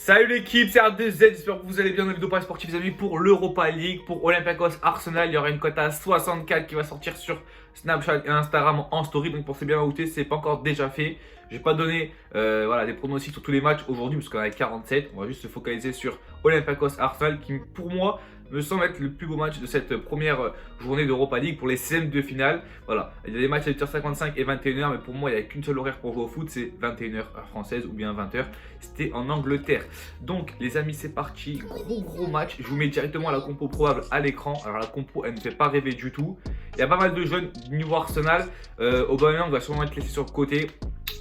Salut l'équipe, c'est R2Z, j'espère que vous allez bien dans la vidéo paris sportif les amis pour l'Europa League, pour Olympiakos Arsenal. Il y aura une cote à 64 qui va sortir sur Snapchat et Instagram en story, donc pensez bien à voter si ce n'est pas encore déjà fait. Je vais pas donner des pronostics sur tous les matchs aujourd'hui parce qu'on a 47, on va juste se focaliser sur Olympiakos Arsenal qui pour moi me semble être le plus beau match de cette première journée d'Europa League pour les 16e de finale. Voilà, il y a des matchs à 8h55 et 21h, mais pour moi, il n'y a qu'une seule horaire pour jouer au foot, c'est 21h heure française ou bien 20h. C'était en Angleterre. Donc, les amis, c'est parti. Gros match. Je vous mets directement la compo probable à l'écran. Alors, la compo, elle ne fait pas rêver du tout. Il y a pas mal de jeunes niveau Arsenal. Aubameyang va sûrement être laissé sur le côté.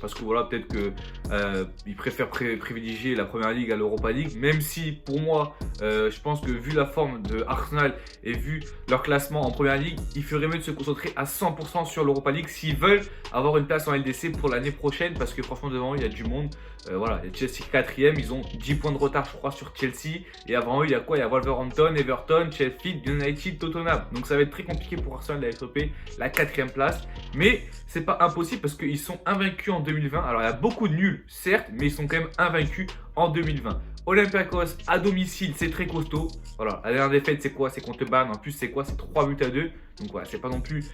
Parce que voilà, peut-être qu'il préfère privilégier la Première Ligue à l'Europa League. Même si, pour moi, je pense que vu la forme de Arsenal et vu leur classement en Première Ligue, il ferait mieux de se concentrer à 100% sur l'Europa League s'ils veulent avoir une place en LDC pour l'année prochaine. Parce que franchement, devant eux, il y a du monde. Voilà, Chelsea 4e, ils ont 10 points de retard, je crois, sur Chelsea. Et avant eux, il y a quoi? Il y a Wolverhampton, Everton, Sheffield, United, Tottenham. Donc ça va être très compliqué pour Arsenal d'aller choper la 4e place. Mais c'est pas impossible parce qu'ils sont invaincus en 2020. Alors il y a beaucoup de nuls, certes, mais ils sont quand même invaincus en 2020. Olympiakos à domicile, c'est très costaud. Voilà, la dernière défaite, c'est quoi? C'est contre le Bayern. En plus, c'est quoi? C'est 3-2. Donc voilà, c'est pas non plus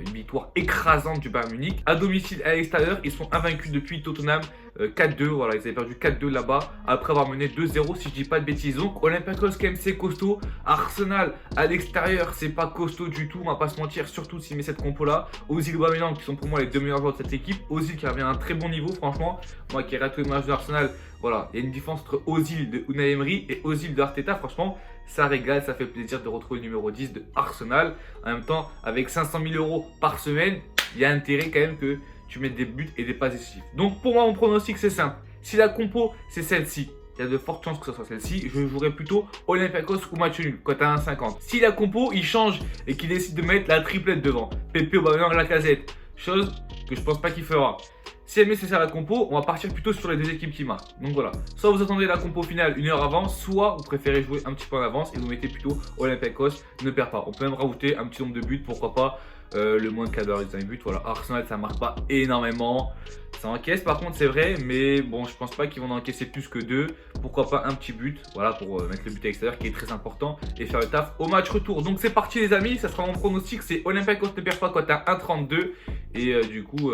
une victoire écrasante du Bayern Munich. À domicile, à l'extérieur, ils sont invaincus depuis Tottenham 4-2. Voilà, ils avaient perdu 4-2 là-bas après avoir mené 2-0 si je dis pas de bêtises. Donc Olympiakos quand même c'est costaud. Arsenal à l'extérieur, c'est pas costaud du tout, on va pas se mentir, surtout s'il met cette compo là. Ozil, Aubameyang qui sont pour moi les deux meilleurs joueurs de cette équipe. Ozil qui revient à un très bon niveau, franchement. Moi qui ai raté tous les matchs de Arsenal, voilà, il y a une différence entre Ozil de Unai Emery et Ozil de Arteta. Franchement, ça régale, ça fait plaisir de retrouver le numéro 10 de Arsenal. En même temps, avec 500 000 € par semaine, il y a intérêt quand même que tu mettes des buts et des passes décisives. Donc pour moi, mon pronostic, c'est simple. Si la compo, c'est celle-ci, il y a de fortes chances que ce soit celle-ci. Je jouerai plutôt Olympiakos ou match nul, cote à 1,50. Si la compo, il change et qu'il décide de mettre la triplette devant, Pepe, Aubameyang, Lacazette, chose que je pense pas qu'il fera. Si elle met c'est ça la compo, on va partir plutôt sur les deux équipes qui marquent. Donc voilà, soit vous attendez la compo finale une heure avant, soit vous préférez jouer un petit peu en avance et vous mettez plutôt Olympiakos ne perd pas. On peut même rajouter un petit nombre de buts, pourquoi pas le moins de 4,5 buts. Voilà, Arsenal ça marque pas énormément. Ça encaisse par contre c'est vrai, mais bon je pense pas qu'ils vont en encaisser plus que 2. Pourquoi pas un petit but, voilà pour mettre le but à l'extérieur qui est très important et faire le taf au match retour. Donc c'est parti les amis, ça sera mon pronostic, c'est Olympiakos ne perd pas cote à 1,32. Et du coup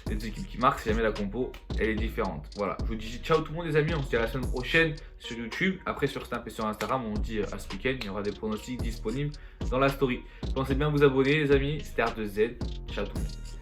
les deux équipes qui marquent si jamais la compo elle est différente. Voilà, je vous dis ciao tout le monde les amis, on se dit à la semaine prochaine sur YouTube. Après sur Snap et sur Instagram on dit à ce week-end, il y aura des pronostics disponibles dans la story. Pensez bien à vous abonner les amis, c'était R2Z, ciao tout le monde.